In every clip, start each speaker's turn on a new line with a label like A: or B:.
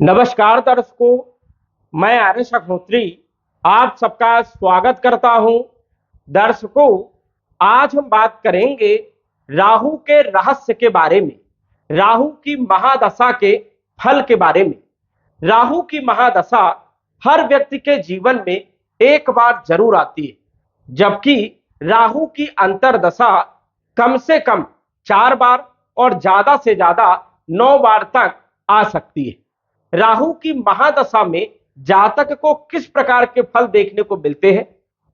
A: नमस्कार दर्शकों, मैं आर्यश अग्निहोत्री आप सबका स्वागत करता हूं। दर्शकों, आज हम बात करेंगे राहु के रहस्य के बारे में, राहु की महादशा के फल के बारे में। राहु की महादशा हर व्यक्ति के जीवन में एक बार जरूर आती है, जबकि राहु की अंतर्दशा कम से कम 4 बार और ज्यादा से ज्यादा 9 बार तक आ सकती है। राहु की महादशा में जातक को किस प्रकार के फल देखने को मिलते हैं,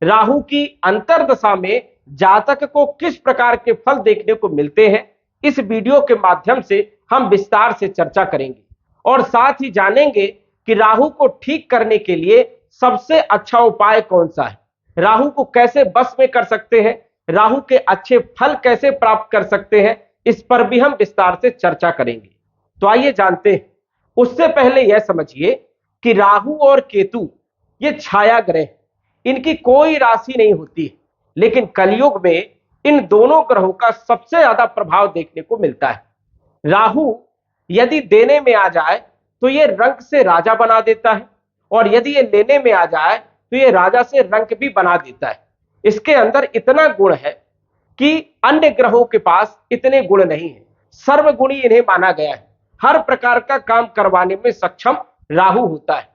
A: राहु की अंतर्दशा में जातक को किस प्रकार के फल देखने को मिलते हैं, इस वीडियो के माध्यम से हम विस्तार से चर्चा करेंगे और साथ ही जानेंगे कि राहु को ठीक करने के लिए सबसे अच्छा उपाय कौन सा है, राहु को कैसे बस में कर सकते हैं, राहु के अच्छे फल कैसे प्राप्त कर सकते हैं, इस पर भी हम विस्तार से चर्चा करेंगे। तो आइए जानते हैं। उससे पहले यह समझिए कि राहु और केतु ये छाया ग्रह, इनकी कोई राशि नहीं होती, लेकिन कलयुग में इन दोनों ग्रहों का सबसे ज्यादा प्रभाव देखने को मिलता है। राहु यदि देने में आ जाए तो ये रंक से राजा बना देता है, और यदि ये लेने में आ जाए तो ये राजा से रंक भी बना देता है। इसके अंदर इतना गुण है कि अन्य ग्रहों के पास इतने गुण नहीं है। सर्वगुणी इन्हें माना गया है। हर प्रकार का काम करवाने में सक्षम राहु होता है।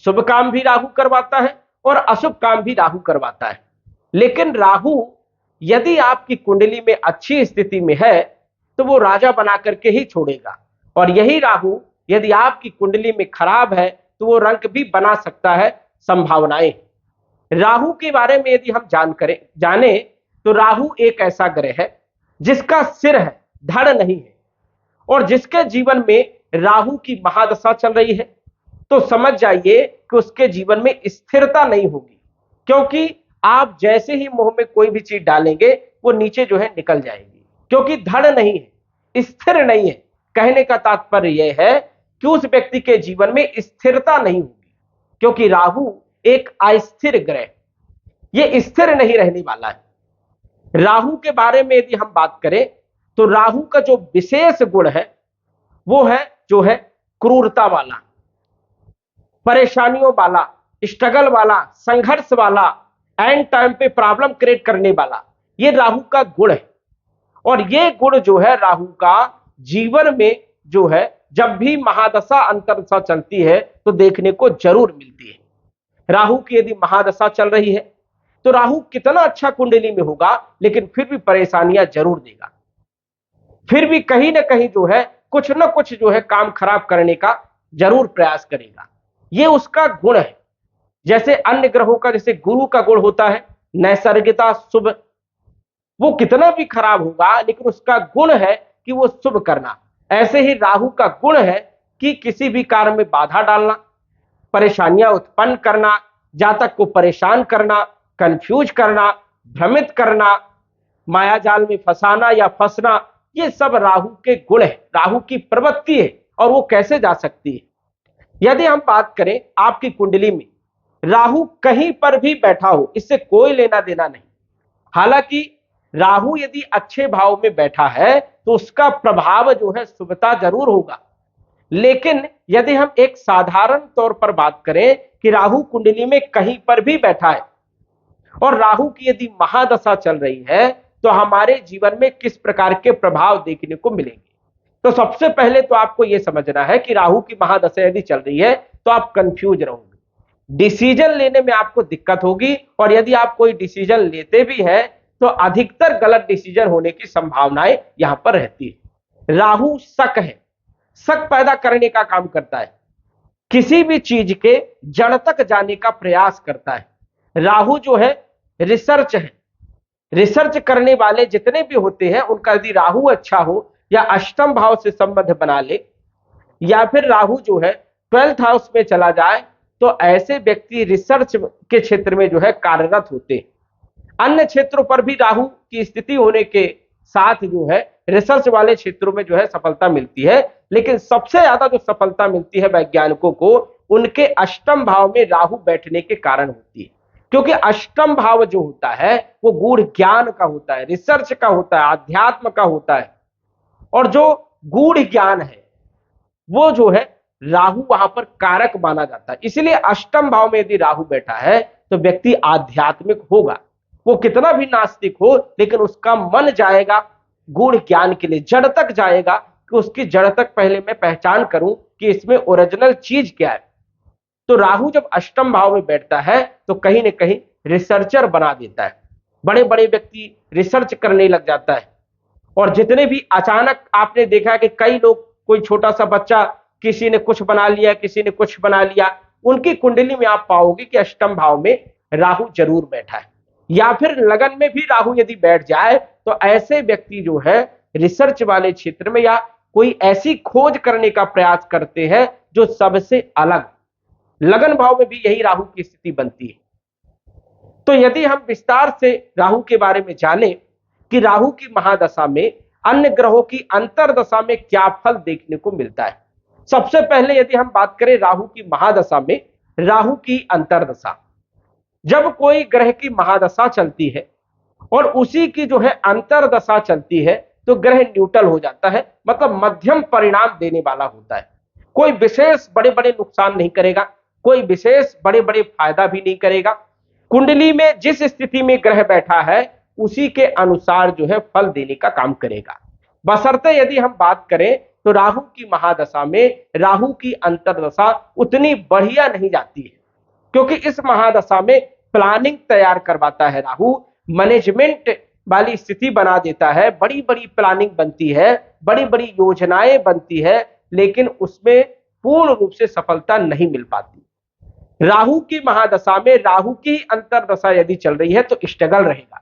A: शुभ काम भी राहु करवाता है और अशुभ काम भी राहु करवाता है। लेकिन राहु यदि आपकी कुंडली में अच्छी स्थिति में है तो वो राजा बना करके ही छोड़ेगा, और यही राहु यदि आपकी कुंडली में खराब है तो वो रंक भी बना सकता है। संभावनाएं राहु के बारे में यदि हम जाने तो राहु एक ऐसा ग्रह है जिसका सिर है, धड़ नहीं है, और जिसके जीवन में राहु की महादशा चल रही है तो समझ जाइए कि उसके जीवन में स्थिरता नहीं होगी, क्योंकि आप जैसे ही मुंह में कोई भी चीज डालेंगे वो नीचे जो है निकल जाएगी, क्योंकि धड़ नहीं है, स्थिर नहीं है। कहने का तात्पर्य यह है कि उस व्यक्ति के जीवन में स्थिरता नहीं होगी, क्योंकि राहु एक अस्थिर ग्रह, ये स्थिर नहीं रहने वाला है। राहु के बारे में यदि हम बात करें तो राहु का जो विशेष गुण है वो है जो है क्रूरता वाला, परेशानियों वाला, स्ट्रगल वाला, संघर्ष वाला, एंड टाइम पे प्रॉब्लम क्रिएट करने वाला, ये राहु का गुण है। और ये गुण जो है राहु का जीवन में जो है जब भी महादशा अंतरदशा चलती है तो देखने को जरूर मिलती है। राहु की यदि महादशा चल रही है तो राहु कितना अच्छा कुंडली में होगा, लेकिन फिर भी परेशानियां जरूर देगा, फिर भी कहीं ना कहीं जो है कुछ ना कुछ जो है काम खराब करने का जरूर प्रयास करेगा। ये उसका गुण है। जैसे अन्य ग्रहों का, जैसे गुरु का गुण होता है नैसर्गिकता, शुभ, वो कितना भी खराब होगा लेकिन उसका गुण है कि वो शुभ करना। ऐसे ही राहु का गुण है कि किसी भी कार्य में बाधा डालना, परेशानियां उत्पन्न करना, जातक को परेशान करना, कंफ्यूज करना, भ्रमित करना, मायाजाल में फंसाना या फंसना, ये सब राहु के गुण है, राहु की प्रवृत्ति है। और वो कैसे जा सकती है? यदि हम बात करें आपकी कुंडली में राहु कहीं पर भी बैठा हो, इससे कोई लेना देना नहीं। हालांकि राहु यदि अच्छे भाव में बैठा है तो उसका प्रभाव जो है शुभता जरूर होगा, लेकिन यदि हम एक साधारण तौर पर बात करें कि राहु कुंडली में कहीं पर भी बैठा है और राहु की यदि महादशा चल रही है तो हमारे जीवन में किस प्रकार के प्रभाव देखने को मिलेंगे। तो सबसे पहले तो आपको यह समझना है कि राहु की महादशा यदि चल रही है तो आप कंफ्यूज रहोगे, डिसीजन लेने में आपको दिक्कत होगी, और यदि आप कोई डिसीजन लेते भी हैं तो अधिकतर गलत डिसीजन होने की संभावनाएं यहां पर रहती है। राहु शक है, शक पैदा करने का काम करता है, किसी भी चीज के जड़ तक जाने का प्रयास करता है। राहु जो है रिसर्च है, रिसर्च करने वाले जितने भी होते हैं उनका यदि राहु अच्छा हो या अष्टम भाव से संबंध बना ले, या फिर राहु जो है 12th हाउस में चला जाए, तो ऐसे व्यक्ति रिसर्च के क्षेत्र में जो है कार्यरत होते हैं। अन्य क्षेत्रों पर भी राहु की स्थिति होने के साथ जो है रिसर्च वाले क्षेत्रों में जो है सफलता मिलती है, लेकिन सबसे ज्यादा जो सफलता मिलती है वैज्ञानिकों को उनके अष्टम भाव में राहु बैठने के कारण होती है, क्योंकि अष्टम भाव जो होता है वो गूढ़ ज्ञान का होता है, रिसर्च का होता है, आध्यात्म का होता है। और जो गूढ़ ज्ञान है वो जो है राहु वहां पर कारक माना जाता है। इसलिए अष्टम भाव में यदि राहु बैठा है तो व्यक्ति आध्यात्मिक होगा। वो कितना भी नास्तिक हो लेकिन उसका मन जाएगा गूढ़ ज्ञान के लिए, जड़ तक जाएगा कि उसकी जड़ तक पहले मैं पहचान करूं कि इसमें ओरिजिनल चीज क्या है। तो राहु जब अष्टम भाव में बैठता है तो कहीं ना कहीं रिसर्चर बना देता है, बड़े बड़े व्यक्ति रिसर्च करने लग जाता है। और जितने भी अचानक आपने देखा कि कई लोग, कोई छोटा सा बच्चा, किसी ने कुछ बना लिया, किसी ने कुछ बना लिया, उनकी कुंडली में आप पाओगे कि अष्टम भाव में राहु जरूर बैठा है। या फिर लगन में भी राहु यदि बैठ जाए तो ऐसे व्यक्ति जो है रिसर्च वाले क्षेत्र में या कोई ऐसी खोज करने का प्रयास करते हैं जो सबसे अलग। लगन भाव में भी यही राहु की स्थिति बनती है। तो यदि हम विस्तार से राहु के बारे में जाने कि राहु की महादशा में अन्य ग्रहों की अंतरदशा में क्या फल देखने को मिलता है। सबसे पहले यदि हम बात करें राहु की महादशा में, राहु की अंतरदशा, जब कोई ग्रह की महादशा चलती है और उसी की जो है अंतरदशा चलती है तो ग्रह न्यूट्रल हो जाता है, मतलब मध्यम परिणाम देने वाला होता है। कोई विशेष बड़े बड़े नुकसान नहीं करेगा, कोई विशेष बड़े बड़े फायदा भी नहीं करेगा। कुंडली में जिस स्थिति में ग्रह बैठा है उसी के अनुसार जो है फल देने का काम करेगा। बशर्ते यदि हम बात करें तो राहु की महादशा में राहु की अंतरदशा उतनी बढ़िया नहीं जाती है, क्योंकि इस महादशा में प्लानिंग तैयार करवाता है राहु, मैनेजमेंट वाली स्थिति बना देता है, बड़ी बड़ी प्लानिंग बनती है, बड़ी बड़ी योजनाएं बनती है, लेकिन उसमें पूर्ण रूप से सफलता नहीं मिल पाती। राहु की महादशा में राहु की अंतरदशा यदि चल रही है तो स्ट्रगल रहेगा,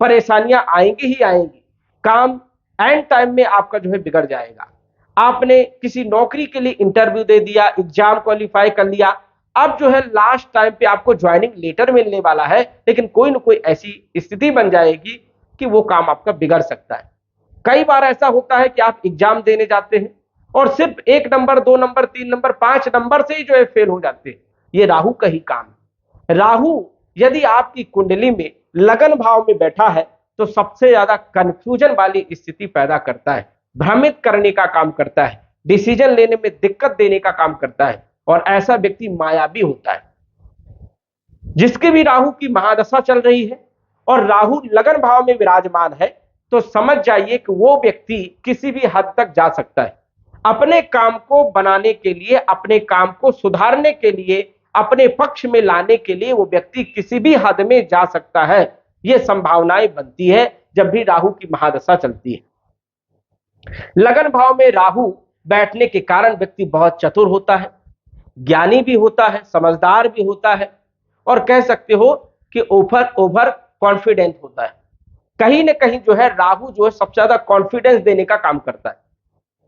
A: परेशानियां आएंगी ही आएंगी, काम एंड टाइम में आपका जो है बिगड़ जाएगा। आपने किसी नौकरी के लिए इंटरव्यू दे दिया, एग्जाम क्वालिफाई कर लिया, अब जो है लास्ट टाइम पे आपको ज्वाइनिंग लेटर मिलने वाला है, लेकिन कोई ना कोई ऐसी स्थिति बन जाएगी कि वो काम आपका बिगड़ सकता है। कई बार ऐसा होता है कि आप एग्जाम देने जाते हैं और सिर्फ 1 नंबर 2 नंबर 3 नंबर 5 नंबर से ही जो है फेल हो जाते हैं। ये राहु का ही काम है। राहु यदि आपकी कुंडली में लगन भाव में बैठा है तो सबसे ज्यादा कंफ्यूजन वाली स्थिति पैदा करता है, भ्रमित करने का काम करता है, डिसीजन लेने में दिक्कत देने का काम करता है, और ऐसा व्यक्ति मायावी होता है। जिसकी भी राहु की महादशा चल रही है और राहु लगन भाव में विराजमान है तो समझ जाइए कि वो व्यक्ति किसी भी हद तक जा सकता है। अपने काम को बनाने के लिए, अपने काम को सुधारने के लिए, अपने पक्ष में लाने के लिए वो व्यक्ति किसी भी हद में जा सकता है। ये संभावनाएं बनती है जब भी राहु की महादशा चलती है। लगन भाव में राहु बैठने के कारण व्यक्ति बहुत चतुर होता है, ज्ञानी भी होता है, समझदार भी होता है, और कह सकते हो कि ओवर कॉन्फिडेंट होता है। कहीं ना कहीं जो है राहु जो है सबसे ज्यादा कॉन्फिडेंस देने का काम करता है।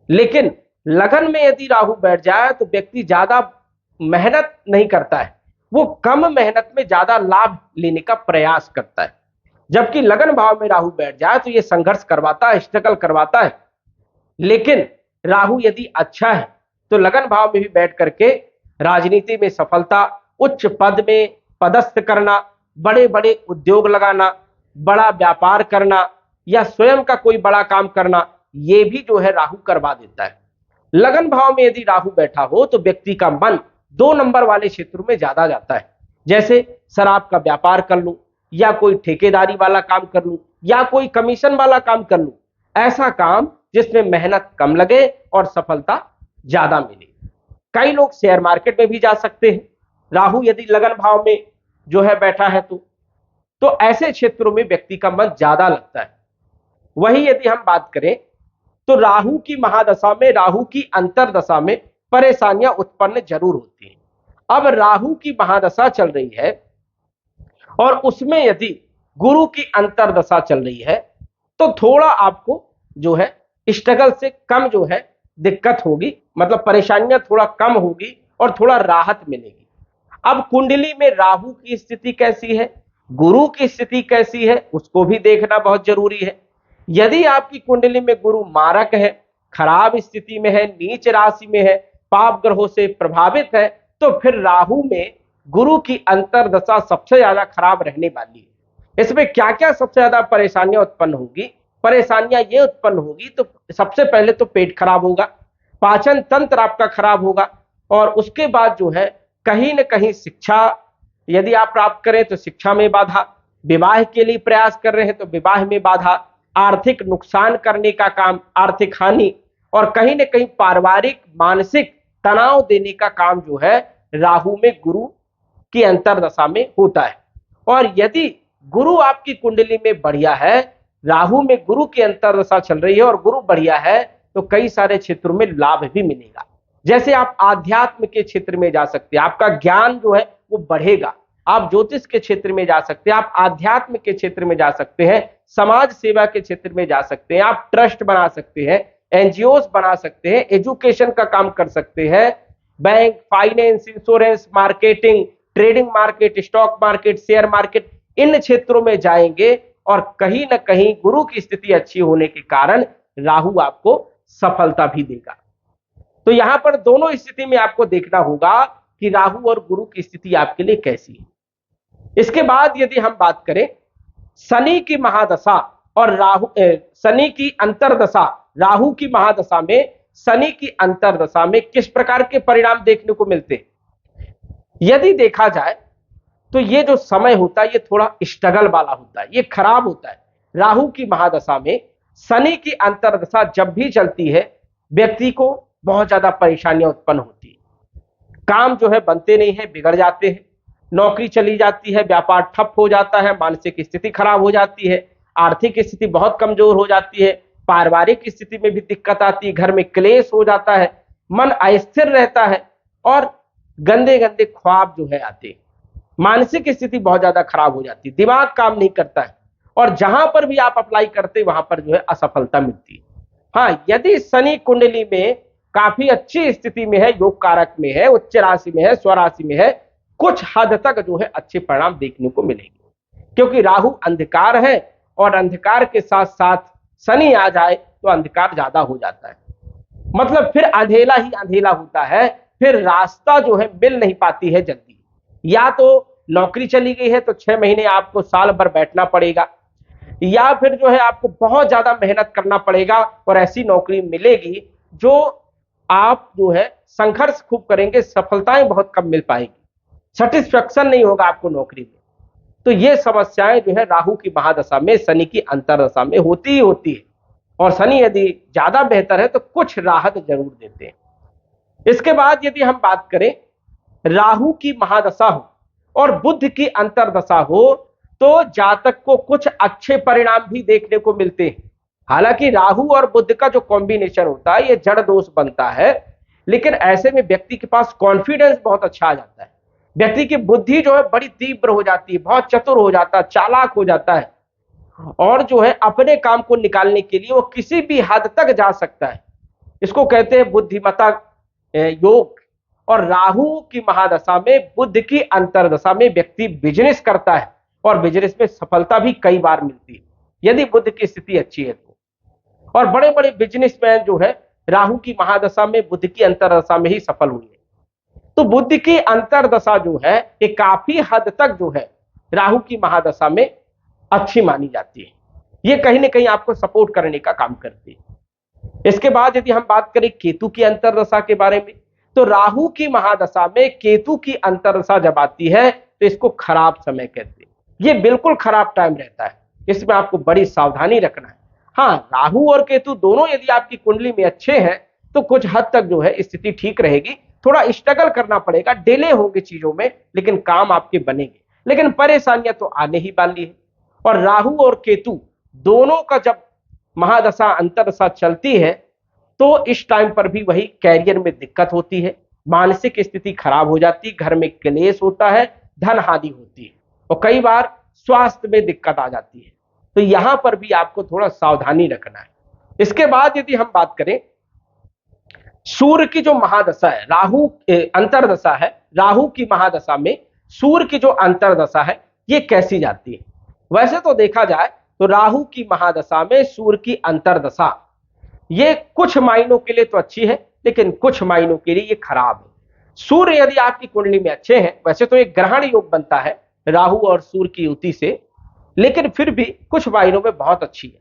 A: लेकिन लगन में यदि राहु बैठ जाए तो व्यक्ति ज्यादा मेहनत नहीं करता है, वो कम मेहनत में ज्यादा लाभ लेने का प्रयास करता है। जबकि लगन भाव में राहु बैठ जाए तो ये संघर्ष करवाता है, स्ट्रगल करवाता है। लेकिन राहु यदि अच्छा है तो लगन भाव में भी बैठ करके राजनीति में सफलता, उच्च पद में पदस्थ करना, बड़े बड़े उद्योग लगाना, बड़ा व्यापार करना या स्वयं का कोई बड़ा काम करना, ये भी जो है राहु करवा देता है। लगन भाव में यदि राहु बैठा हो तो व्यक्ति का मन 2 नंबर वाले क्षेत्रों में ज्यादा जाता है, जैसे शराब का व्यापार कर लूं या कोई ठेकेदारी वाला काम कर लूं या कोई कमीशन वाला काम कर लूं, ऐसा काम जिसमें मेहनत कम लगे और सफलता ज्यादा मिले। कई लोग शेयर मार्केट में भी जा सकते हैं, राहु यदि लगन भाव में जो है बैठा है तो ऐसे क्षेत्रों में व्यक्ति का मन ज्यादा लगता है। वही यदि हम बात करें तो राहु की महादशा में, राहु की अंतरदशा में परेशानियां उत्पन्न जरूर होती हैं। अब राहु की महादशा चल रही है और उसमें यदि गुरु की अंतरदशा चल रही है तो थोड़ा आपको जो है स्ट्रगल से कम जो है दिक्कत होगी, मतलब परेशानियां थोड़ा कम होगी और थोड़ा राहत मिलेगी। अब कुंडली में राहु की स्थिति कैसी है, गुरु की स्थिति कैसी है, उसको भी देखना बहुत जरूरी है। यदि आपकी कुंडली में गुरु मारक है, खराब स्थिति में है, नीच राशि में है, पाप ग्रहों से प्रभावित है, तो फिर राहु में गुरु की अंतरदशा सबसे ज्यादा खराब रहने वाली है। इसमें क्या क्या सबसे ज्यादा परेशानियां उत्पन्न होगी? परेशानियां ये उत्पन्न होगी तो सबसे पहले तो पेट खराब होगा, पाचन तंत्र आपका खराब होगा, और उसके बाद जो है कहीं न कहीं शिक्षा यदि आप प्राप्त करें तो शिक्षा में बाधा, विवाह के लिए प्रयास कर रहे हैं तो विवाह में बाधा, आर्थिक नुकसान करने का काम, आर्थिक हानि, और कहीं न कहीं पारिवारिक मानसिक तनाव देने का काम जो है राहु में गुरु की अंतर्दशा में होता है। और यदि गुरु आपकी कुंडली में बढ़िया है, राहु में गुरु की अंतर्दशा चल रही है और गुरु बढ़िया है, तो कई सारे क्षेत्रों में लाभ भी मिलेगा। जैसे आप आध्यात्म के क्षेत्र में जा सकते हैं, आपका ज्ञान जो है वो बढ़ेगा, आप ज्योतिष के क्षेत्र में जा सकते हैं, आप आध्यात्म के क्षेत्र में जा सकते हैं, समाज सेवा के क्षेत्र में जा सकते हैं, आप ट्रस्ट बना सकते हैं, एनजीओस बना सकते हैं, एजुकेशन का काम कर सकते हैं, bank, finance, insurance, marketing, trading market, stock market, share market, इन क्षेत्रों में जाएंगे और कहीं ना कहीं गुरु की स्थिति अच्छी होने के कारण राहु आपको सफलता भी देगा। तो यहां पर दोनों स्थिति में आपको देखना होगा कि राहु और गुरु की स्थिति आपके लिए कैसी है। इसके बाद यदि हम बात करें शनि की महादशा और शनि की अंतर्दशा, राहु की महादशा में शनि की अंतर्दशा में किस प्रकार के परिणाम देखने को मिलते हैं, यदि देखा जाए तो ये जो समय होता है ये थोड़ा स्ट्रगल वाला होता है, ये खराब होता है। राहु की महादशा में शनि की अंतर्दशा जब भी चलती है व्यक्ति को बहुत ज्यादा परेशानियां उत्पन्न होती है, काम जो है बनते नहीं है, बिगड़ जाते हैं, नौकरी चली जाती है, व्यापार ठप हो जाता है, मानसिक स्थिति खराब हो जाती है, आर्थिक स्थिति बहुत कमजोर हो जाती है, पारिवारिक स्थिति में भी दिक्कत आती है, घर में क्लेश हो जाता है, मन अस्थिर रहता है और गंदे गंदे ख्वाब जो है आते हैं, मानसिक स्थिति बहुत ज्यादा खराब हो जाती है, दिमाग काम नहीं करता है और जहां पर भी आप अप्लाई करते वहां पर जो है असफलता मिलती है। हाँ, यदि शनि कुंडली में काफी अच्छी स्थिति में है, योग कारक में है, उच्च राशि में है, स्वराशि में है, कुछ हद तक जो है अच्छे परिणाम देखने को मिलेंगे, क्योंकि राहु अंधकार है और अंधकार के साथ साथ शनि आ जाए तो अंधकार ज्यादा हो जाता है, मतलब फिर अंधेला ही अंधेला होता है, फिर रास्ता जो है मिल नहीं पाती है जल्दी, या तो नौकरी चली गई है तो 6 महीने आपको साल भर बैठना पड़ेगा, या फिर जो है आपको बहुत ज्यादा मेहनत करना पड़ेगा और ऐसी नौकरी मिलेगी जो आप जो है संघर्ष खूब करेंगे, सफलताएं बहुत कम मिल पाएगी, सेटिस्फेक्शन नहीं होगा आपको नौकरी में। तो ये समस्याएं जो है राहु की महादशा में शनि की अंतर्दशा में होती ही होती है, और शनि यदि ज्यादा बेहतर है तो कुछ राहत जरूर देते हैं। इसके बाद यदि हम बात करें राहु की महादशा हो और बुध की अंतर्दशा हो तो जातक को कुछ अच्छे परिणाम भी देखने को मिलते हैं। हालांकि राहु और बुध का जो कॉम्बिनेशन होता है ये जड़ दोष बनता है, लेकिन ऐसे में व्यक्ति के पास कॉन्फिडेंस बहुत अच्छा आ जाता है, व्यक्ति की बुद्धि जो है बड़ी तीव्र हो जाती है, बहुत चतुर हो जाता है, चालाक हो जाता है, और जो है अपने काम को निकालने के लिए वो किसी भी हद तक जा सकता है। इसको कहते हैं बुद्धिमत्ता योग। और राहु की महादशा में बुध की अंतर्दशा में व्यक्ति बिजनेस करता है और बिजनेस में सफलता भी कई बार मिलती है यदि बुध की स्थिति अच्छी है तो, और बड़े बड़े बिजनेसमैन जो है राहु की महादशा में बुध की अंतर्दशा में ही सफल हुए हैं। तो बुध की अंतर्दशा जो है ये काफी हद तक जो है राहु की महादशा में अच्छी मानी जाती है, ये कहीं ना कहीं आपको सपोर्ट करने का काम करती है। इसके बाद यदि हम बात करें केतु की अंतर्दशा के बारे में, तो राहु की महादशा में केतु की अंतर्दशा जब आती है तो इसको खराब समय कहते हैं, ये बिल्कुल खराब टाइम रहता है, इसमें आपको बड़ी सावधानी रखना है। हाँ, राहु और केतु दोनों यदि आपकी कुंडली में अच्छे हैं तो कुछ हद तक जो है स्थिति ठीक रहेगी, थोड़ा स्ट्रगल करना पड़ेगा, डिले होंगे चीजों में, लेकिन काम आपके बनेंगे, लेकिन परेशानियां तो आने ही वाली है। और राहु और केतु दोनों का जब महादशा अंतर्दशा चलती है तो इस टाइम पर भी वही कैरियर में दिक्कत होती है, मानसिक स्थिति खराब हो जाती है, घर में क्लेश होता है, धन हानि होती है और कई बार स्वास्थ्य में दिक्कत आ जाती है। तो यहां पर भी आपको थोड़ा सावधानी रखना है। इसके बाद यदि हम बात करें सूर्य की जो महादशा है, राहु अंतर्दशा है, राहु की महादशा में सूर्य की जो अंतर्दशा है ये कैसी जाती है। वैसे तो देखा जाए तो राहु की महादशा में सूर्य की अंतर्दशा ये कुछ मायनों के लिए तो अच्छी है, लेकिन कुछ मायनों के लिए ये खराब है। सूर्य यदि आपकी कुंडली में अच्छे हैं, वैसे तो एक ग्रहण योग बनता है राहु और सूर्य की युति से, लेकिन फिर भी कुछ मायनों में बहुत अच्छी है।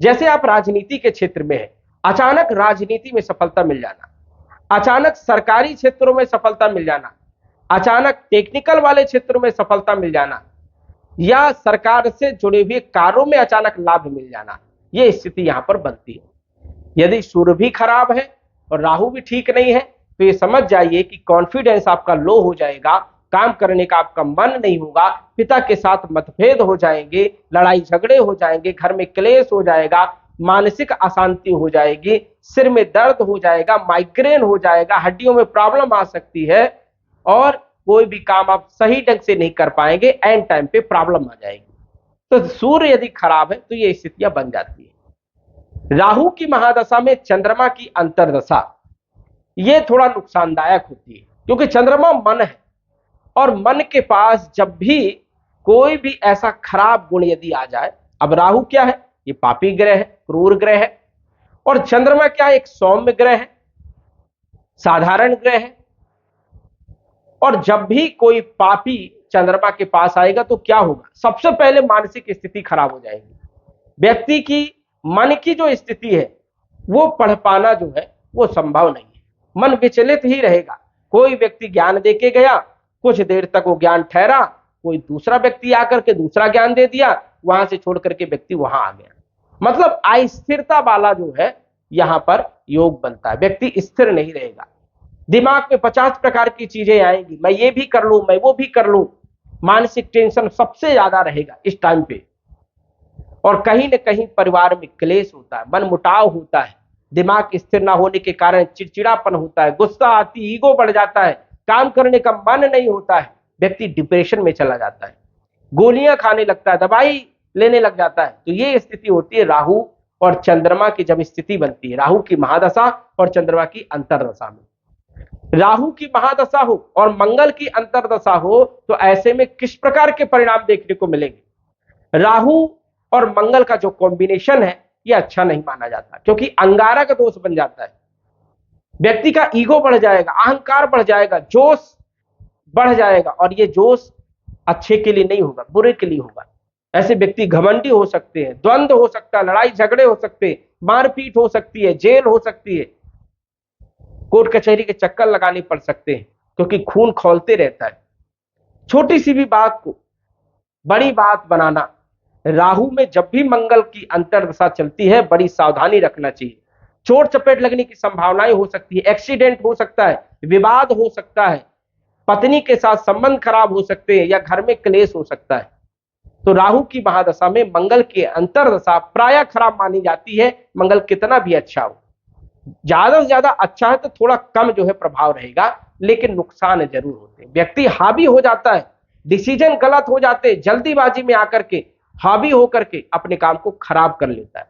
A: जैसे आप राजनीति के क्षेत्र में है, अचानक राजनीति में सफलता मिल जाना, अचानक सरकारी क्षेत्रों में सफलता मिल जाना, अचानक टेक्निकल वाले क्षेत्रों में सफलता मिल जाना, या सरकार से जुड़े हुए कार्यों में अचानक लाभ मिल जाना, यह स्थिति यहां पर बनती है। यदि सूर्य भी खराब है और राहु भी ठीक नहीं है तो ये समझ जाइए कि कॉन्फिडेंस आपका लो हो जाएगा, काम करने का आपका मन नहीं होगा, पिता के साथ मतभेद हो जाएंगे, लड़ाई झगड़े हो जाएंगे, घर में क्लेश हो जाएगा, मानसिक अशांति हो जाएगी, सिर में दर्द हो जाएगा, माइग्रेन हो जाएगा, हड्डियों में प्रॉब्लम आ सकती है और कोई भी काम आप सही ढंग से नहीं कर पाएंगे, एंड टाइम पे प्रॉब्लम आ जाएगी। तो सूर्य यदि खराब है तो ये स्थितियां बन जाती है। राहु की महादशा में चंद्रमा की अंतर्दशा ये थोड़ा नुकसानदायक होती है, क्योंकि चंद्रमा मन है और मन के पास जब भी कोई भी ऐसा खराब गुण यदि आ जाए, अब राहु क्या है, ये पापी ग्रह है, क्रूर ग्रह है, और चंद्रमा क्या है, एक सौम्य ग्रह है, साधारण ग्रह है, और जब भी कोई पापी चंद्रमा के पास आएगा तो क्या होगा, सबसे पहले मानसिक स्थिति खराब हो जाएगी। व्यक्ति की मन की जो स्थिति है वो पढ़ पाना जो है वो संभव नहीं है, मन विचलित ही रहेगा। कोई व्यक्ति ज्ञान देके गया, कुछ देर तक वो ज्ञान ठहरा, कोई दूसरा व्यक्ति आकर के दूसरा ज्ञान दे दिया, वहां से छोड़ करके व्यक्ति वहां आ गया। मतलब अस्थिरता वाला जो है यहां पर योग बनता है, व्यक्ति स्थिर नहीं रहेगा। दिमाग में 50 प्रकार की चीजें आएंगी, मैं ये भी कर लूं, मैं वो भी कर लूं, मानसिक टेंशन सबसे ज्यादा रहेगा इस टाइम पे। और कहीं न कहीं परिवार में क्लेश होता है, मनमुटाव होता है, दिमाग स्थिर ना होने के कारण चिड़चिड़ापन होता है, गुस्सा आती, ईगो बढ़ जाता है, काम करने का मन नहीं होता है, व्यक्ति डिप्रेशन में चला जाता है, गोलियां खाने लगता है, दवाई लेने लग जाता है। तो ये स्थिति होती है राहु और चंद्रमा की जब स्थिति बनती है, राहु की महादशा और चंद्रमा की अंतर्दशा में। राहु की महादशा हो और मंगल की अंतर्दशा हो तो ऐसे में किस प्रकार के परिणाम देखने को मिलेंगे। राहु और मंगल का जो कॉम्बिनेशन है ये अच्छा नहीं माना जाता, क्योंकि अंगारा का दोष बन जाता है, व्यक्ति का ईगो बढ़ जाएगा, अहंकार बढ़ जाएगा, जोश बढ़ जाएगा, और ये जोश अच्छे के लिए नहीं होगा, बुरे के लिए होगा। ऐसे व्यक्ति घमंडी हो सकते हैं, द्वंद्व हो सकता है, लड़ाई झगड़े हो सकते हैं, मारपीट हो सकती है, जेल हो सकती है, कोर्ट कचहरी के चक्कर लगाने पड़ सकते हैं, क्योंकि खून खौलते रहता है। छोटी सी भी बात को बड़ी बात बनाना, राहु में जब भी मंगल की अंतर्दशा चलती है बड़ी सावधानी रखना चाहिए। चोट चपेट लगने की संभावनाएं हो सकती है, एक्सीडेंट हो सकता है, विवाद हो सकता है, पत्नी के साथ संबंध खराब हो सकते हैं, या घर में क्लेश हो सकता है। तो राहु की महादशा में मंगल की अंतर्दशा प्रायः खराब मानी जाती है। मंगल कितना भी अच्छा हो, ज्यादा से ज्यादा अच्छा है तो थोड़ा कम जो है प्रभाव रहेगा, लेकिन नुकसान जरूर होते हैं। व्यक्ति हावी हो जाता है, डिसीजन गलत हो जाते हैं, जल्दीबाजी में आकर के हावी होकर के अपने काम को खराब कर लेता है।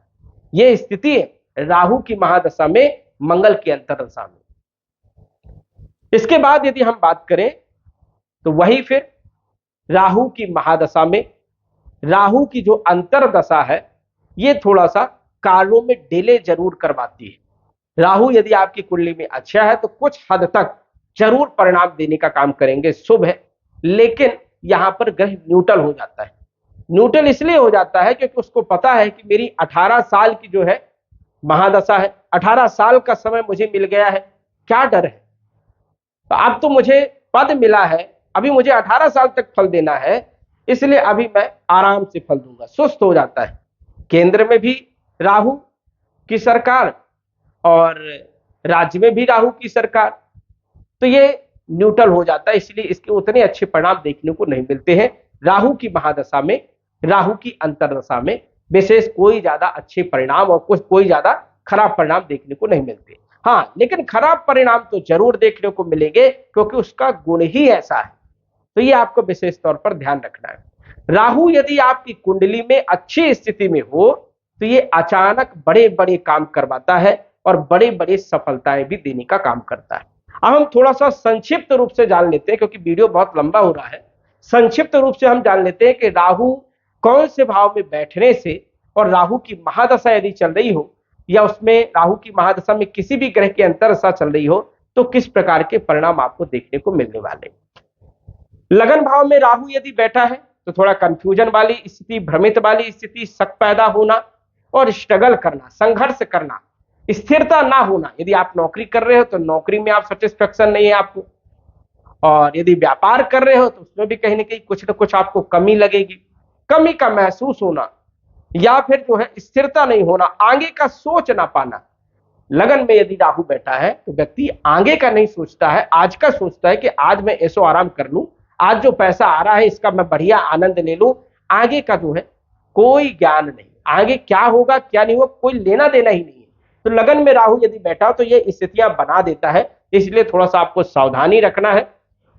A: यह स्थिति है राहु की महादशा में, मंगल की अंतर्दशा में। इसके बाद यदि हम बात करें तो वही फिर राहु की महादशा में राहु की जो अंतर्दशा है ये थोड़ा सा कार्यों में डिले जरूर करवाती है। राहु यदि आपकी कुंडली में अच्छा है तो कुछ हद तक जरूर परिणाम देने का काम करेंगे, शुभ है, लेकिन यहां पर ग्रह न्यूट्रल हो जाता है। न्यूट्रल इसलिए हो जाता है क्योंकि उसको पता है कि मेरी 18 साल की जो है महादशा है, 18 साल का समय मुझे मिल गया है, क्या डर है, तो अब तो मुझे पद मिला है, अभी मुझे 18 साल तक फल देना है, इसलिए अभी मैं आराम से फल दूंगा, सुस्त हो जाता है। केंद्र में भी राहु की सरकार और राज्य में भी राहु की सरकार, तो ये न्यूट्रल हो जाता है, इसलिए इसके उतने अच्छे परिणाम देखने को नहीं मिलते हैं। राहु की महादशा में, राहु की अंतर्दशा में विशेष कोई ज्यादा अच्छे परिणाम और कुछ कोई ज्यादा खराब परिणाम देखने को नहीं मिलते। हाँ, लेकिन खराब परिणाम तो जरूर देखने को मिलेंगे, क्योंकि उसका गुण ही ऐसा है, तो ये आपको विशेष तौर पर ध्यान रखना है। राहु यदि आपकी कुंडली में अच्छी स्थिति में हो तो ये अचानक बड़े बड़े काम करवाता है और बड़े बड़े सफलताएं भी देने का काम करता है। अब हम थोड़ा सा संक्षिप्त रूप से जान लेते हैं, क्योंकि वीडियो बहुत लंबा हो रहा है। संक्षिप्त रूप से हम जान लेते हैं कि राहु कौन से भाव में बैठने से, और राहु की महादशा यदि चल रही हो या उसमें राहु की महादशा में किसी भी ग्रह की अंतर्दशा चल रही हो, तो किस प्रकार के परिणाम आपको देखने को मिलने वाले। लगन भाव में राहु यदि बैठा है तो थोड़ा कंफ्यूजन वाली स्थिति, भ्रमित वाली स्थिति, शक पैदा होना और स्ट्रगल करना, संघर्ष करना, स्थिरता ना होना, यदि आप नौकरी कर रहे हो तो नौकरी में आप सेटिस्फेक्शन नहीं है आपको, और यदि व्यापार कर रहे हो तो उसमें भी कहीं ना कहीं कुछ ना कुछ आपको कमी लगेगी, कमी का महसूस होना, या फिर जो है स्थिरता नहीं होना, आगे का सोच ना पाना। लगन में यदि राहु बैठा है तो व्यक्ति आगे का नहीं सोचता है, आज का सोचता है कि आज मैं ऐसो आराम कर लूं, आज जो पैसा आ रहा है इसका मैं बढ़िया आनंद ले लूं। आगे का जो है कोई ज्ञान नहीं, आगे क्या होगा क्या नहीं होगा कोई लेना देना ही नहीं है। तो लगन में राहु यदि बैठा हो तो ये स्थितियां बना देता है, इसलिए थोड़ा सा आपको सावधानी रखना है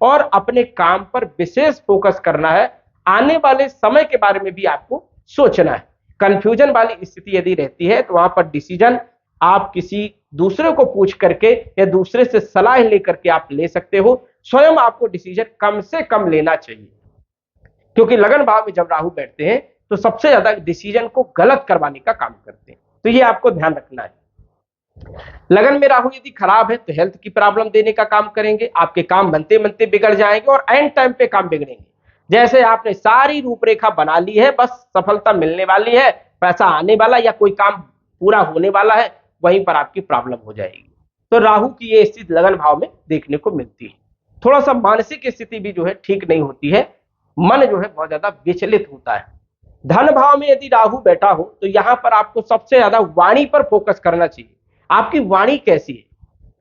A: और अपने काम पर विशेष फोकस करना है। आने वाले समय के बारे में भी आपको सोचना है। कंफ्यूजन वाली स्थिति यदि रहती है तो वहां पर डिसीजन आप किसी दूसरे को पूछ करके या दूसरे से सलाह लेकर के आप ले सकते हो। स्वयं आपको डिसीजन कम से कम लेना चाहिए, क्योंकि लगन भाव में जब राहु बैठते हैं तो सबसे ज्यादा डिसीजन को गलत करवाने का काम करते हैं। तो ये आपको ध्यान रखना है। लगन में राहु यदि खराब है तो हेल्थ की प्रॉब्लम देने का काम करेंगे, आपके काम बनते बनते बिगड़ जाएंगे और एंड टाइम पे काम बिगड़ेंगे। जैसे आपने सारी रूपरेखा बना ली है, बस सफलता मिलने वाली है, पैसा आने वाला या कोई काम पूरा होने वाला है, वहीं पर आपकी प्रॉब्लम हो जाएगी। तो राहु की ये स्थिति लगन भाव में देखने को मिलती है। थोड़ा सा मानसिक स्थिति भी जो है ठीक नहीं होती है, मन जो है बहुत ज्यादा विचलित होता है। धन भाव में यदि राहु बैठा हो तो यहां पर आपको सबसे ज्यादा वाणी पर फोकस करना चाहिए। आपकी वाणी कैसी है,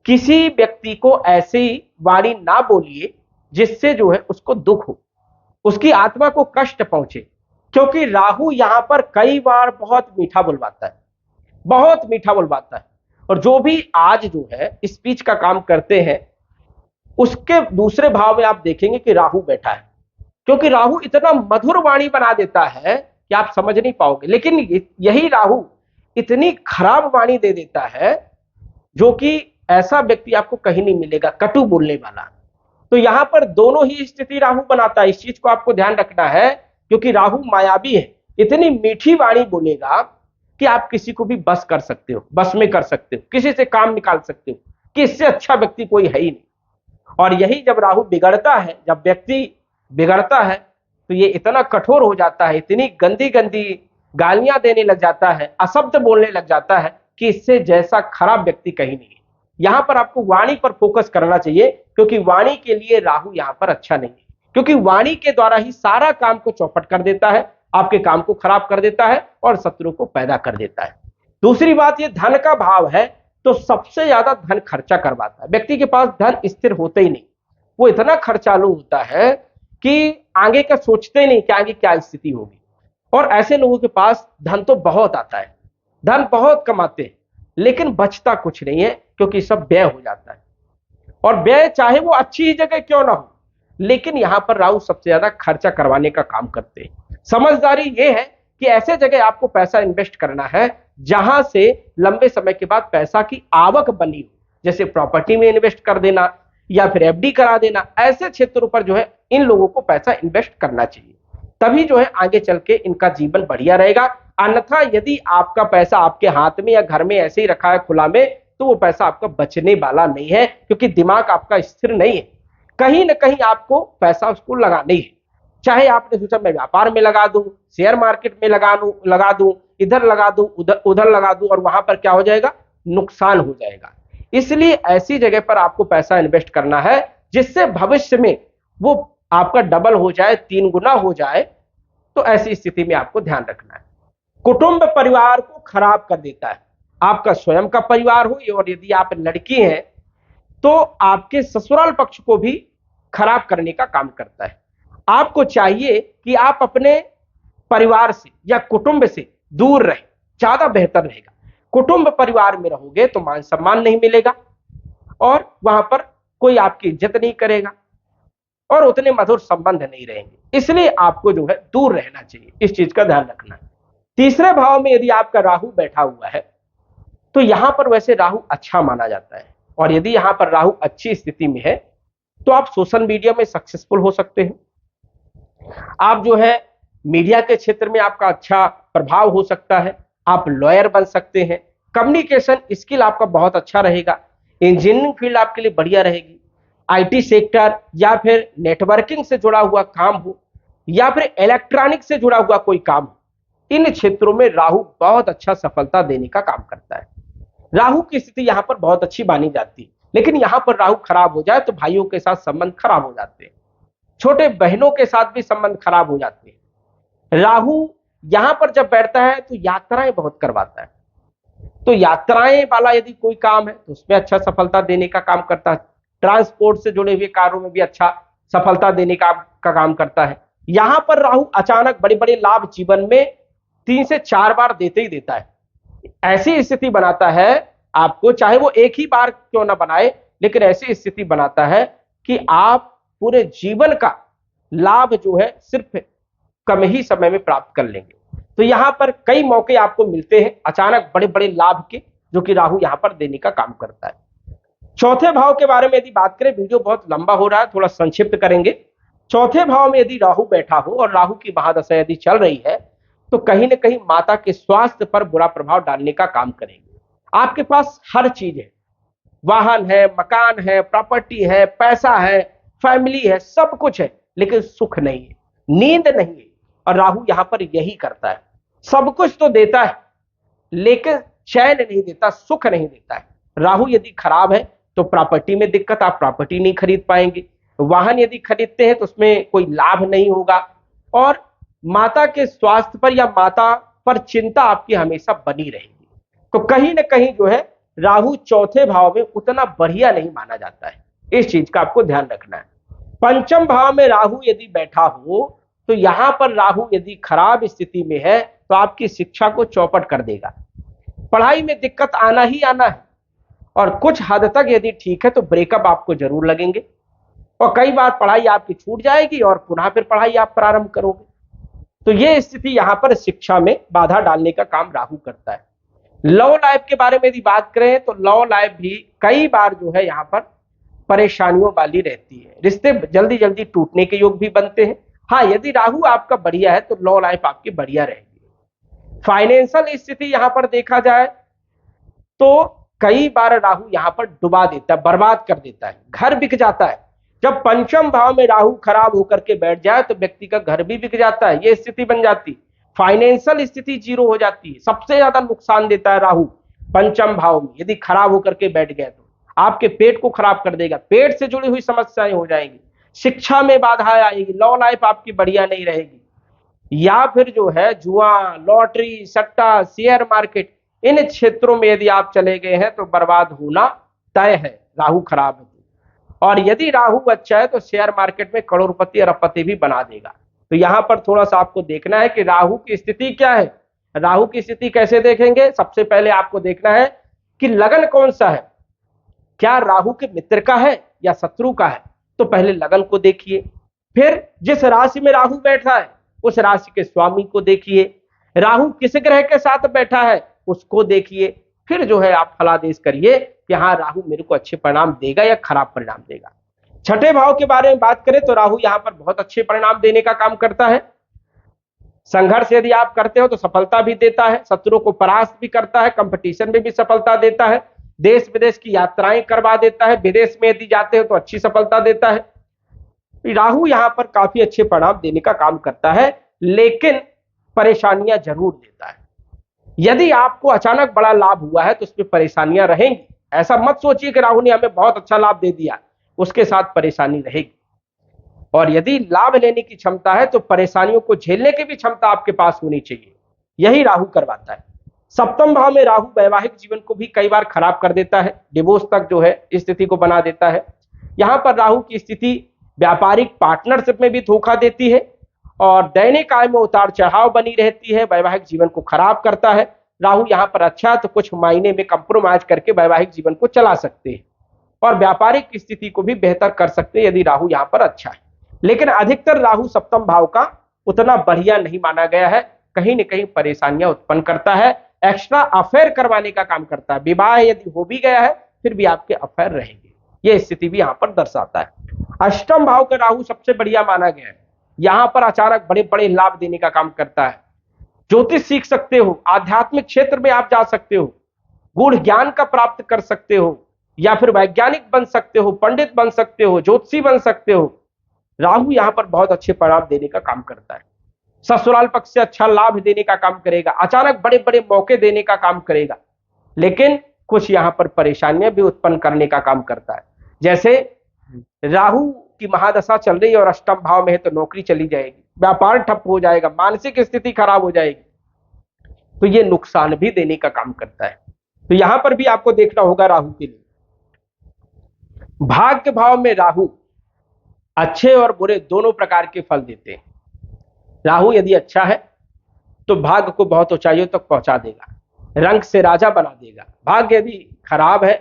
A: किसी व्यक्ति को ऐसी वाणी ना बोलिए जिससे जो है उसको दुख हो, उसकी आत्मा को कष्ट पहुंचे, क्योंकि राहु यहां पर कई बार बहुत मीठा बुलवाता है, बहुत मीठा बुलवाता है। और जो भी आज जो है स्पीच का काम करते हैं उसके दूसरे भाव में आप देखेंगे कि राहु बैठा है, क्योंकि राहु इतना मधुर वाणी बना देता है कि आप समझ नहीं पाओगे। लेकिन यही राहु इतनी खराब वाणी दे देता है जो कि ऐसा व्यक्ति आपको कहीं नहीं मिलेगा, कटु बोलने वाला। तो यहां पर दोनों ही स्थिति राहु बनाता है, इस चीज को आपको ध्यान रखना है, क्योंकि राहु मायावी है। इतनी मीठी वाणी बोलेगा कि आप किसी को भी बस कर सकते हो, बस में कर सकते हो, किसी से काम निकाल सकते हो कि इससे अच्छा व्यक्ति कोई है ही नहीं। और यही जब राहु बिगड़ता है, जब व्यक्ति बिगड़ता है तो ये इतना कठोर हो जाता है, इतनी गंदी गंदी गालियां देने लग जाता है, अशब्द बोलने लग जाता है कि इससे जैसा खराब व्यक्ति कहीं नहीं है। यहां पर आपको वाणी पर फोकस करना चाहिए, क्योंकि वाणी के लिए राहु यहां पर अच्छा नहीं है, क्योंकि वाणी के द्वारा ही सारा काम को चौपट कर देता है, आपके काम को खराब कर देता है और शत्रु को पैदा कर देता है। दूसरी बात, ये धन का भाव है तो सबसे ज्यादा धन खर्चा करवाता है। व्यक्ति के पास धन स्थिर होते ही नहीं, वो इतना खर्चालू होता है कि आगे का सोचते नहीं कि आगे क्या स्थिति होगी। और ऐसे लोगों के पास धन तो बहुत आता है, धन बहुत कमाते हैं, लेकिन बचता कुछ नहीं है, क्योंकि सब व्यय हो जाता है। और व्यय चाहे वो अच्छी ही जगह क्यों ना हो, लेकिन यहां पर राहु सबसे ज्यादा खर्चा करवाने का काम करते हैं। समझदारी ये है कि ऐसे जगह आपको पैसा इन्वेस्ट करना है जहां से लंबे समय के बाद पैसा की आवक बनी हो, जैसे प्रॉपर्टी में इन्वेस्ट कर देना या फिर एफडी करा देना। ऐसे क्षेत्रों पर जो है इन लोगों को पैसा इन्वेस्ट करना चाहिए, तभी जो है आगे चल के इनका जीवन बढ़िया रहेगा। अन्यथा यदि आपका पैसा आपके हाथ में या घर में ऐसे ही रखा है खुला में, तो वो पैसा आपका बचने वाला नहीं है, क्योंकि दिमाग आपका स्थिर नहीं है। कहीं ना कहीं आपको पैसा उसको लगाना ही है। चाहे आपने सोचा मैं व्यापार में लगा दूं, शेयर मार्केट में लगा दूं, इधर लगा दूं, उधर लगा दूं, और वहां पर क्या हो जाएगा, नुकसान हो जाएगा। इसलिए ऐसी जगह पर आपको पैसा इन्वेस्ट करना है जिससे भविष्य में वो आपका डबल हो जाए, 3 गुना हो जाए। तो ऐसी स्थिति में आपको ध्यान रखना है। कुटुंब परिवार को खराब कर देता है, आपका स्वयं का परिवार हो, और यदि आप लड़की हैं तो आपके ससुराल पक्ष को भी खराब करने का काम करता है। आपको चाहिए कि आप अपने परिवार से या कुटुंब से दूर रहें, ज्यादा बेहतर रहेगा। कुटुंब परिवार में रहोगे तो मान सम्मान नहीं मिलेगा और वहां पर कोई आपकी इज्जत नहीं करेगा और उतने मधुर संबंध नहीं रहेंगे। इसलिए आपको जो है दूर रहना चाहिए, इस चीज का ध्यान रखना है। तीसरे भाव में यदि आपका राहु बैठा हुआ है तो यहां पर वैसे राहु अच्छा माना जाता है, और यदि यहां पर राहु अच्छी स्थिति में है तो आप सोशल मीडिया में सक्सेसफुल हो सकते हैं। आप जो है मीडिया के क्षेत्र में आपका अच्छा प्रभाव हो सकता है, आप लॉयर बन सकते हैं, कम्युनिकेशन स्किल आपका बहुत अच्छा रहेगा, इंजीनियरिंग फील्ड आपके लिए बढ़िया रहेगी, आईटी सेक्टर या फिर नेटवर्किंग से जुड़ा हुआ काम हो या फिर इलेक्ट्रॉनिक से जुड़ा हुआ कोई काम हो, इन क्षेत्रों में राहु बहुत अच्छा सफलता देने का काम करता है। राहु की स्थिति यहां पर बहुत अच्छी मानी जाती है, लेकिन यहां पर राहु खराब हो जाए तो भाइयों के साथ संबंध खराब हो जाते हैं, छोटे बहनों के साथ भी संबंध खराब हो जाते हैं। राहु यहां पर जब बैठता है तो यात्राएं बहुत करवाता है, तो यात्राएं वाला यदि कोई काम है तो उसमें अच्छा सफलता देने का काम करता है। ट्रांसपोर्ट से जुड़े हुए कार्यों में भी अच्छा सफलता देने का काम करता है। यहां पर राहु अचानक बड़े बड़े लाभ जीवन में 3 से 4 बार देते ही देता है। ऐसी स्थिति बनाता है आपको, चाहे वो एक ही बार क्यों ना बनाए, लेकिन ऐसी स्थिति बनाता है कि आप पूरे जीवन का लाभ जो है सिर्फ कम ही समय में प्राप्त कर लेंगे। तो यहां पर कई मौके आपको मिलते हैं अचानक बड़े बड़े लाभ के, जो कि राहु यहां पर देने का काम करता है। चौथे भाव के बारे में यदि बात करें, वीडियो बहुत लंबा हो रहा है, थोड़ा संक्षिप्त करेंगे। चौथे भाव में यदि राहु बैठा हो और राहु की महादशा यदि चल रही है तो कहीं ना कहीं माता के स्वास्थ्य पर बुरा प्रभाव डालने का काम करेंगे। आपके पास हर चीज है, वाहन है, मकान है, प्रॉपर्टी है, पैसा है, फैमिली है, सब कुछ है, लेकिन सुख नहीं है, नींद नहीं है। और राहु यहां पर यही करता है, सब कुछ तो देता है लेकिन चैन नहीं देता, सुख नहीं देता है। राहु यदि खराब है तो प्रॉपर्टी में दिक्कत, आप प्रॉपर्टी नहीं खरीद पाएंगे। वाहन यदि खरीदते हैं तो उसमें कोई लाभ नहीं होगा, और माता के स्वास्थ्य पर या माता पर चिंता आपकी हमेशा बनी रहेगी। तो कहीं ना कहीं जो है राहु चौथे भाव में उतना बढ़िया नहीं माना जाता है, इस चीज का आपको ध्यान रखना है। पंचम भाव में राहु यदि बैठा हो तो यहां पर राहु यदि खराब स्थिति में है तो आपकी शिक्षा को चौपट कर देगा, पढ़ाई में दिक्कत आना ही आना है, और कुछ हद तक यदि ठीक है तो ब्रेकअप आपको जरूर लगेंगे, और कई बार पढ़ाई आपकी छूट जाएगी और पुनः फिर पढ़ाई आप प्रारंभ करोगे। तो यह स्थिति यहां पर शिक्षा में बाधा डालने का काम राहु करता है। लव लाइफ के बारे में यदि बात करें तो लव लाइफ भी कई बार जो है यहां पर परेशानियों वाली रहती है, रिश्ते जल्दी जल्दी टूटने के योग भी बनते हैं। हाँ, यदि राहु आपका बढ़िया है तो लव लाइफ आपकी बढ़िया रहेगी। फाइनेंशियल स्थिति यहां पर देखा जाए तो कई बार राहु यहां पर डुबा देता है, बर्बाद कर देता है, घर बिक जाता है। जब पंचम भाव में राहु खराब होकर के बैठ जाए तो व्यक्ति का घर भी बिक जाता है, यह स्थिति बन जाती। फाइनेंशियल स्थिति जीरो हो जाती है, सबसे ज्यादा नुकसान देता है राहु पंचम भाव में यदि खराब होकर के बैठ गया तो आपके पेट को खराब कर देगा, पेट से जुड़ी हुई समस्याएं हो जाएंगी, शिक्षा में बाधा आएगी, लव लाइफ आपकी बढ़िया नहीं रहेगी, या फिर जो है जुआ, लॉटरी, सट्टा, शेयर मार्केट, इन क्षेत्रों में यदि आप चले गए हैं तो बर्बाद होना तय है, राहु खराब है। और यदि राहु अच्छा है तो शेयर मार्केट में करोड़पति अरबपति भी बना देगा। तो यहां पर थोड़ा सा आपको देखना है कि राहु की स्थिति क्या है। राहु की स्थिति कैसे देखेंगे, सबसे पहले आपको देखना है कि लगन कौन सा है, क्या राहु के मित्र का है या शत्रु का है। तो पहले लगन को देखिए, फिर जिस राशि में राहु बैठा है उस राशि के स्वामी को देखिए, राहु किस ग्रह के साथ बैठा है उसको देखिए, फिर जो है आप फलादेश करिए कि हाँ राहु मेरे को अच्छे परिणाम देगा या खराब परिणाम देगा। छठे भाव के बारे में बात करें तो राहु यहां पर बहुत अच्छे परिणाम देने का काम करता है। संघर्ष यदि आप करते हो तो सफलता भी देता है, शत्रुओं को परास्त भी करता है, कंपटीशन में भी सफलता देता है, देश विदेश की यात्राएं करवा देता है, विदेश में यदि जाते हो तो अच्छी सफलता देता है। राहु यहां पर काफी अच्छे परिणाम देने का काम करता है, लेकिन परेशानियां जरूर देता है। यदि आपको अचानक बड़ा लाभ हुआ है तो उसमें परेशानियां रहेंगी, ऐसा मत सोचिए कि राहु ने हमें बहुत अच्छा लाभ दे दिया, उसके साथ परेशानी रहेगी। और यदि लाभ लेने की क्षमता है तो परेशानियों को झेलने की भी क्षमता आपके पास होनी चाहिए, यही राहु करवाता है। सप्तम भाव में राहु वैवाहिक जीवन को भी कई बार खराब कर देता है, डिवोर्स तक जो है स्थिति को बना देता है। यहां पर राहु की स्थिति व्यापारिक पार्टनरशिप में भी धोखा देती है और दैनिक आय में उतार चढ़ाव बनी रहती है, वैवाहिक जीवन को खराब करता है। राहु यहां पर अच्छा है तो कुछ मायने में कंप्रोमाइज करके वैवाहिक जीवन को चला सकते हैं और व्यापारिक स्थिति को भी बेहतर कर सकते हैं यदि राहु यहां पर अच्छा है। लेकिन अधिकतर राहु सप्तम भाव का उतना बढ़िया नहीं माना गया है, कहीं न कहीं परेशानियां उत्पन्न करता है, एक्स्ट्रा अफेयर करवाने का काम करता है। विवाह यदि हो भी गया है फिर भी आपके अफेयर रहेंगे, यह स्थिति भी यहां पर दर्शाता है। अष्टम भाव का राहु सबसे बढ़िया माना गया है, यहां पर अचानक बड़े बड़े लाभ देने का काम करता है। ज्योतिष सीख सकते हो, आध्यात्मिक क्षेत्र में आप जा सकते हो, गूढ़ ज्ञान का प्राप्त कर सकते हो, या फिर वैज्ञानिक बन सकते हो, पंडित बन सकते हो, ज्योतिषी बन सकते हो। राहु यहां पर बहुत अच्छे परिणाम देने का काम करता है। ससुराल पक्ष से अच्छा लाभ देने का काम करेगा, अचानक बड़े बड़े मौके देने का काम करेगा। लेकिन कुछ यहाँ पर परेशानियां भी उत्पन्न करने का काम करता है। जैसे राहु की महादशा चल रही है और अष्टम भाव में है तो नौकरी चली जाएगी, व्यापार ठप हो जाएगा, मानसिक स्थिति खराब हो जाएगी, तो ये नुकसान भी देने का काम करता है। तो यहां पर भी आपको देखना होगा राहु के लिए। भाग्य भाव में राहु अच्छे और बुरे दोनों प्रकार के फल देते हैं। राहु यदि अच्छा है तो भाग्य को बहुत ऊंचाइयों तक पहुंचा देगा, रंग से राजा बना देगा। भाग्य यदि खराब है,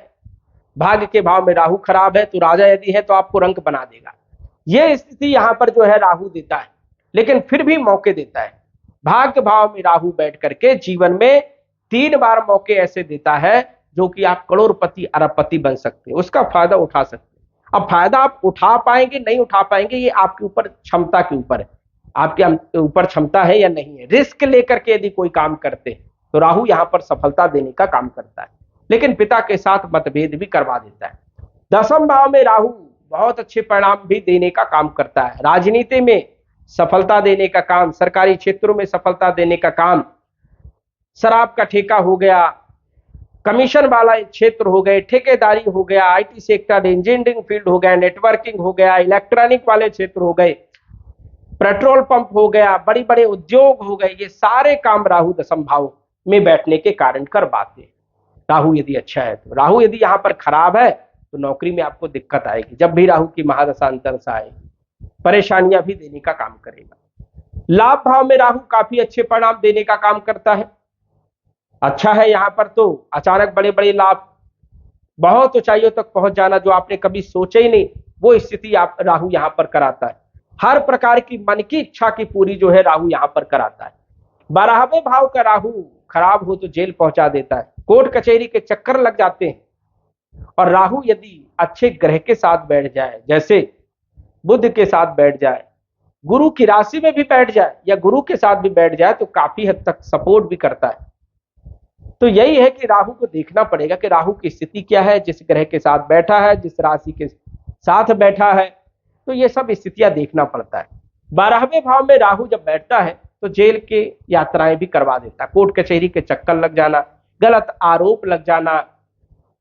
A: भाग्य के भाव में राहु खराब है, तो राजा यदि है तो आपको रंक बना देगा। यह स्थिति यहां पर जो है राहु देता है, लेकिन फिर भी मौके देता है। भाग्य भाव में राहु बैठ करके जीवन में 3 बार मौके ऐसे देता है जो कि आप करोड़पति अरबपति बन सकते हैं, उसका फायदा उठा सकते हैं। अब फायदा आप उठा पाएंगे नहीं उठा पाएंगे ये आपके ऊपर, क्षमता के ऊपर है, आपके ऊपर क्षमता है या नहीं है। रिस्क लेकर के यदि कोई काम करते हैं तो राहु यहां पर सफलता देने का काम करता है, लेकिन पिता के साथ मतभेद भी करवा देता है। 10वें भाव में राहु बहुत अच्छे परिणाम भी देने का काम करता है। राजनीति में सफलता देने का काम, सरकारी क्षेत्रों में सफलता देने का काम, शराब का ठेका हो गया, कमीशन वाला क्षेत्र हो गए, ठेकेदारी हो गया, आईटी सेक्टर, इंजीनियरिंग फील्ड हो गया, नेटवर्किंग हो गया, इलेक्ट्रॉनिक वाले क्षेत्र हो गए, पेट्रोल पंप हो गया, बड़ी बड़े उद्योग हो गए, ये सारे काम राहु 10वें भाव में बैठने के कारण करवाते हैं। राहु यदि अच्छा है तो। राहु यदि यहां पर खराब है तो नौकरी में आपको दिक्कत आएगी। जब भी राहु की महादशा अंतरदशा आएगी परेशानियां भी देने का काम करेगा। लाभ भाव में राहु काफी अच्छे परिणाम देने का काम करता है। अच्छा है यहां पर तो अचानक बड़े बड़े लाभ, बहुत ऊंचाइयों तक पहुंच जाना जो आपने कभी सोचा ही नहीं, वो स्थिति आप राहु यहां पर कराता है। हर प्रकार की मन की इच्छा की पूरी जो है राहु यहां पर कराता है। 12वें भाव का राहु खराब हो तो जेल पहुंचा देता है, कोर्ट कचहरी के चक्कर लग जाते हैं। और राहु यदि अच्छे ग्रह के साथ बैठ जाए, जैसे बुध के साथ बैठ जाए, गुरु की राशि में भी बैठ जाए या गुरु के साथ भी बैठ जाए तो काफी हद तक सपोर्ट भी करता है। तो यही है कि राहु को देखना पड़ेगा कि राहु की स्थिति क्या है, जिस ग्रह के साथ बैठा है, जिस राशि के साथ बैठा है, तो ये सब स्थितियां देखना पड़ता है। 12वें भाव में राहु जब बैठता है तो जेल के यात्राएं भी करवा देता है, कोर्ट कचहरी के चक्कर लग जाना, गलत आरोप लग जाना,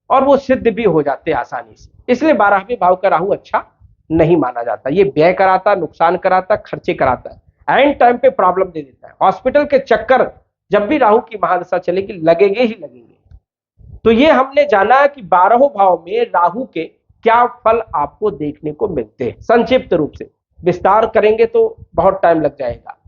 A: और वो सिद्ध भी हो जाते आसानी से। इसलिए 12वें भाव का राहु अच्छा नहीं माना जाता। ये व्यय कराता, नुकसान कराता, खर्चे कराता है, एंड टाइम पे प्रॉब्लम दे देता है। हॉस्पिटल के चक्कर जब भी राहु की महादशा चलेगी लगेंगे ही लगेंगे। तो ये हमने जाना कि 12वें भाव में राहु के क्या फल आपको देखने को मिलते हैं। संक्षिप्त रूप से विस्तार करेंगे तो बहुत टाइम लग जाएगा।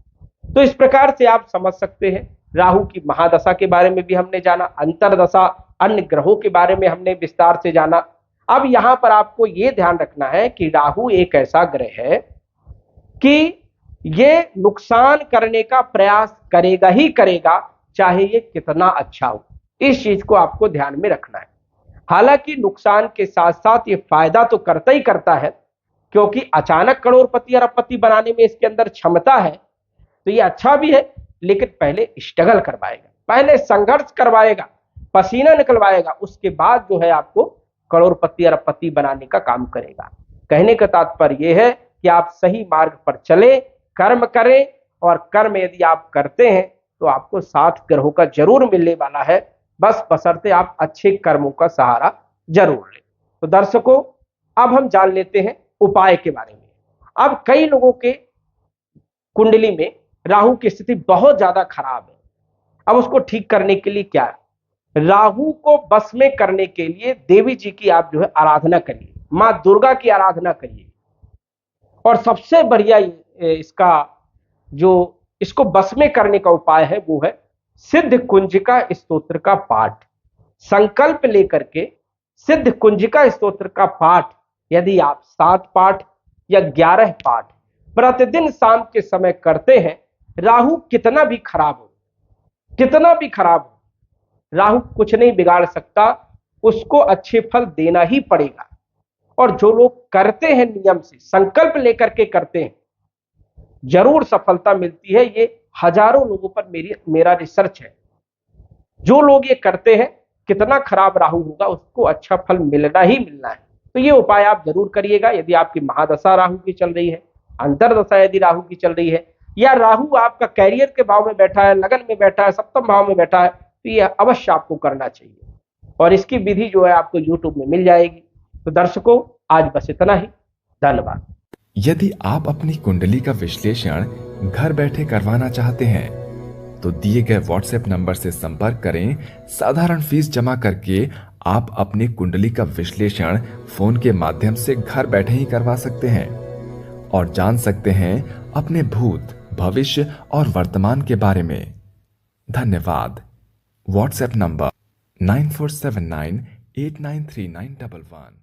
A: तो इस प्रकार से आप समझ सकते हैं, राहु की महादशा के बारे में भी हमने जाना, अंतरदशा अन्य ग्रहों के बारे में हमने विस्तार से जाना। अब यहां पर आपको यह ध्यान रखना है कि राहु एक ऐसा ग्रह है कि ये नुकसान करने का प्रयास करेगा ही करेगा, चाहे ये कितना अच्छा हो। इस चीज को आपको ध्यान में रखना है। हालांकि नुकसान के साथ साथ ये फायदा तो करता ही करता है, क्योंकि अचानक करोड़पति अरबपति बनाने में इसके अंदर क्षमता है, तो ये अच्छा भी है। लेकिन पहले स्ट्रगल करवाएगा, पहले संघर्ष करवाएगा, पसीना निकलवाएगा, उसके बाद जो है आपको करोड़पति अरबपति बनाने का काम करेगा। कहने का तात्पर्य यह है कि आप सही मार्ग पर चले, कर्म करें, और कर्म यदि आप करते हैं तो आपको 7 ग्रहों का जरूर मिलने वाला है, बस बशर्ते आप अच्छे कर्मों का सहारा जरूर लें। तो दर्शकों, अब हम जान लेते हैं उपाय के बारे में। अब कई लोगों के कुंडली में राहु की स्थिति बहुत ज्यादा खराब है। अब उसको ठीक करने के लिए क्या है? राहु को बस में करने के लिए देवी जी की आप जो है आराधना करिए, मां दुर्गा की आराधना करिए। और सबसे बढ़िया इसका जो इसको बस में करने का उपाय है वो है सिद्ध कुंजिका स्तोत्र का पाठ। संकल्प लेकर के सिद्ध कुंजिका स्तोत्र का पाठ यदि आप 7 पाठ या 11 पाठ प्रतिदिन शाम के समय करते हैं, राहु कितना भी खराब हो, कितना भी खराब हो, राहु कुछ नहीं बिगाड़ सकता, उसको अच्छे फल देना ही पड़ेगा। और जो लोग करते हैं नियम से, संकल्प लेकर के करते हैं, जरूर सफलता मिलती है। ये हजारों लोगों पर मेरा रिसर्च है। जो लोग ये करते हैं, कितना खराब राहु होगा, उसको अच्छा फल मिलना ही मिलना है। तो ये उपाय आप जरूर करिएगा। यदि आपकी महादशा राहु की चल रही है, अंतरदशा यदि राहु की चल रही है, या राहु आपका कैरियर के भाव में बैठा है, लगन में बैठा है, सप्तम भाव में बैठा है, तो ये अवश्य आपको करना चाहिए। और इसकी विधि जो है आपको यूट्यूब में मिल जाएगी। तो दर्शकों, आज बस इतना ही। धन्यवाद।
B: यदि आप अपनी कुंडली का विश्लेषण घर बैठे करवाना चाहते हैं तो दिए गए व्हाट्सएप नंबर से संपर्क करें। साधारण फीस जमा करके आप अपनी कुंडली का विश्लेषण फोन के माध्यम से घर बैठे ही करवा सकते हैं और जान सकते हैं अपने भूत, भविष्य और वर्तमान के बारे में। धन्यवाद। WhatsApp number 9479893911।